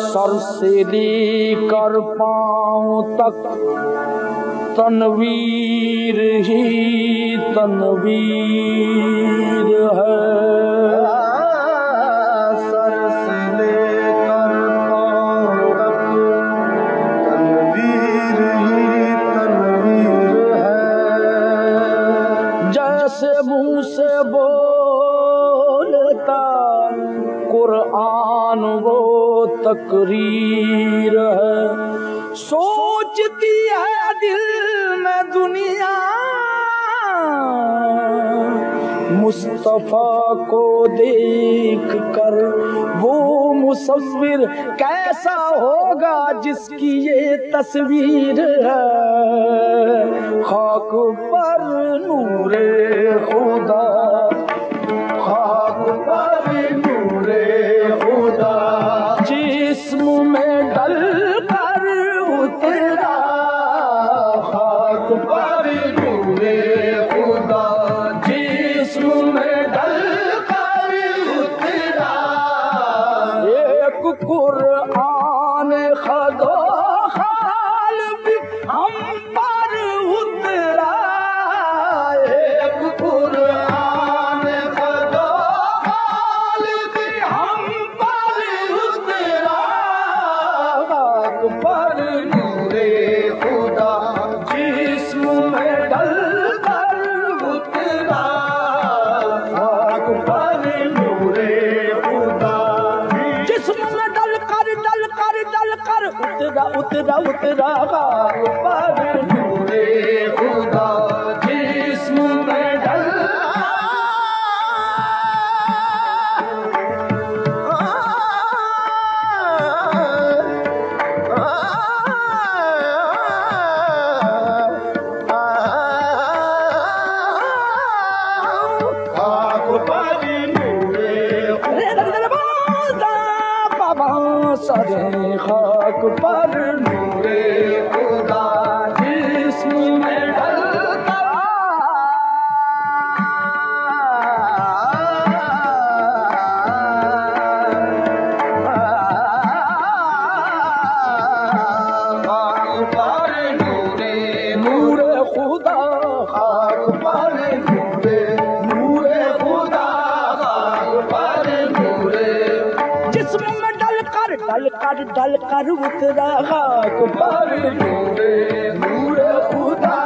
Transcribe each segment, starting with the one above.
Sir से लेकर पांव तक तनवीर ही तनवीर है। सर से लेकर पांव तक तनवीर ही तनवीर है। जैसे मुंह से बोलता कुरान वो तकरीर है। सोचती है दिल में दुनिया मुस्तफा को देख कर वो मुसव्विर कैसा होगा जिसकी ये तस्वीर है। खाक पर नूरे खुदा, खाक पर नूरे खुदा, जिस्म में डल कर उतरा। खाक पर नूरे खुदा, जिस्म में डल कर उतरा। एक कुरान खदो खाल भी हम पर उतरा। एक कुरान खदो खाल भी हम पर उतरा। खाक पर नूरे खुदा, जिस्म में डल कर उतरा। खाक पर नूरे खुदा, जिस्म में डल कर उतरा उतरा उतरा। खाक पर नूरे खुदा, जिस्म में डल। सरे खाक पर नूरे खुदा, जिस्म में डलता। खाक पर नूरे नूरे खुदा, खाक पर नूरे नूरे खुदा, खाक पर नूरे। जिस्म में डल कर उतरा। खाक पर नूरे नूरे खुदा।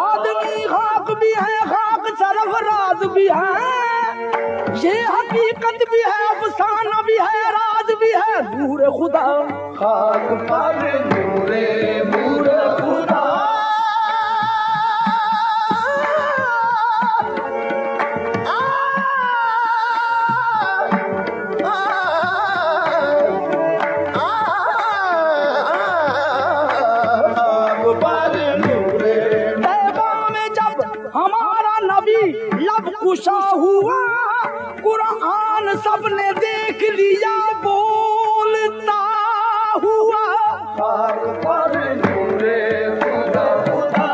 आदमी खाक भी है, खाक सरफराज भी है। ये हकीकत भी है, अफसाना भी है, राज भी है। नूर खुदा, खाक पर नूरे नूरे खुदा। तैबा में जब हमारा नबी लब कुशा हुआ, कुरान सबने देख लिया बोलता हुआ। खाक पर नूरे खुदा खुदा।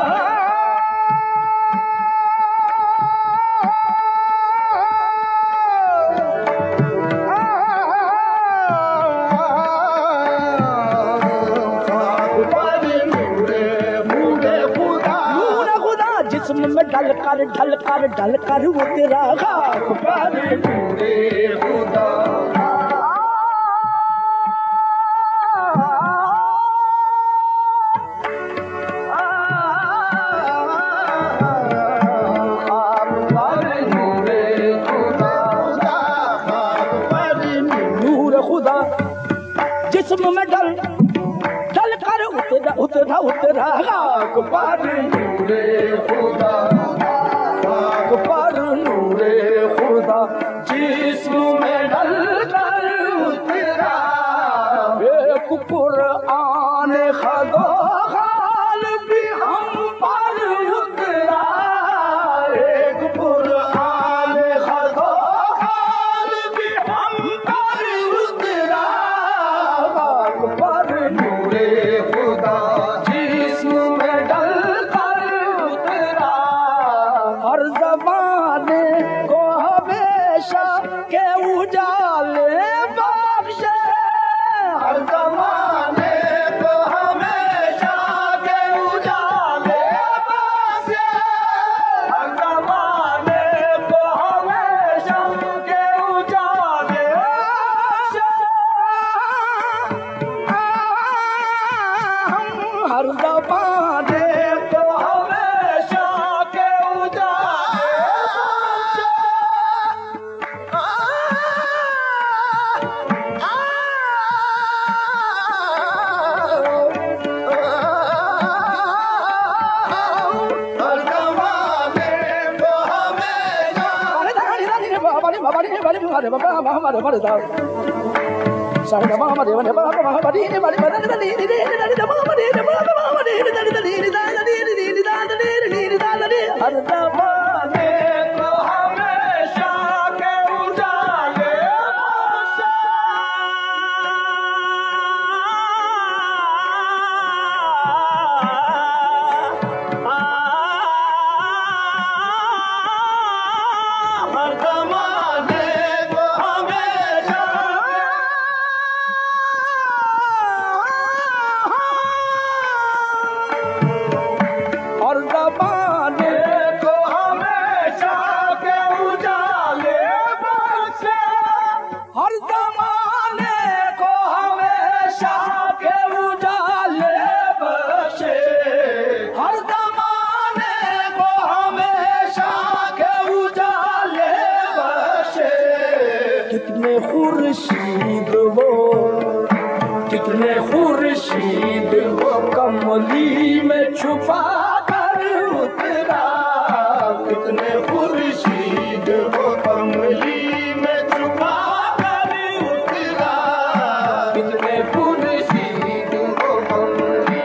खाक पर नूरे नूरे खुदा, नूरे खुदा, जिस्म में ढल कर उतरा। खाक पर नूरे खुदा। जिस्म में डल कर उतरा। खाक पर नूरे खुदा, खाक पर नूरे खुदा, जिस्म में डल कर उतरा। एक कुरान खदो खाल भी हम पर उतरा। एक कुरान खदो खाल भी हम पर उतरा। उजाले बख्शे हर ज़माने को हमेशा के उजाले बख्शे हर ज़माने को हमेशा के उजाले बख्शे हर ज़माने को हमेशा के उजाले हर ज़माने को हमेशा हर ज़माने को हमेशा के उजाले हर ज़माने को हमेशा और ज़माने को हमेशा के उजाले बख्शे हर ज़माने को हमेशा के उजाले बख्शे हर ज़माने को हमेशा के उजाले बख्शे कितने खुर्शीद वो कितने खुर्शीद वो कमली में छुपा कर उतरा कितने खुर्शीद वो कमली में छुपा कर उतरा कितने खुर्शीद वो कमली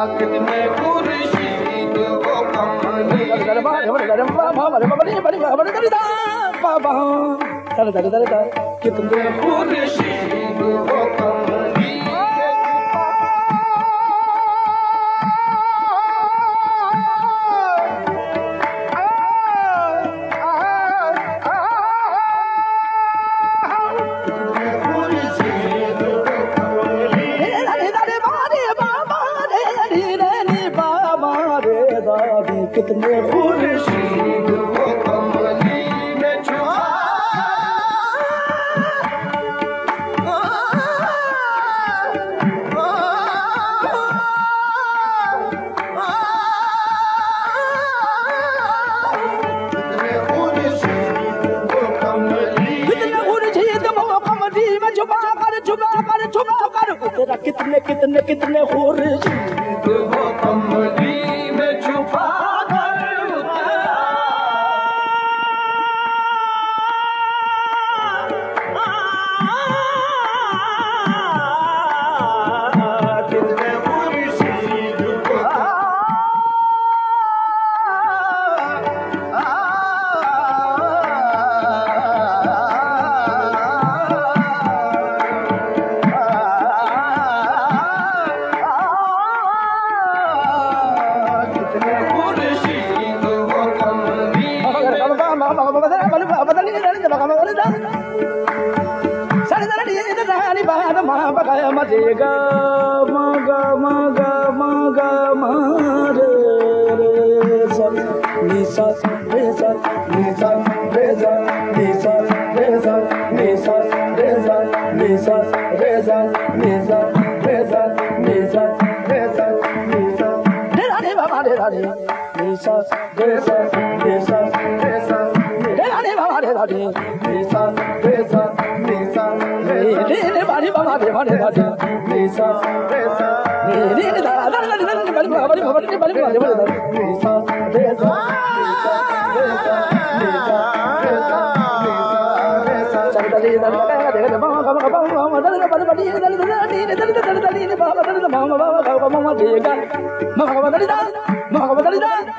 कितने खुर्शीद वो कमली कितने खुर्शीद वो कमली खुर्शीद वो कमली कितने खुर्शीद वो कमली में छुपा कितने खुर्शीद वो कमली कितने खुर्शीद वो कमली में छुपा कर उतरा कितने कितने कितने खुर्शीद वो कमली में छुपा कर उतरा कितने खुर्शीद वो कितने खुर्शीद वो कमली Mama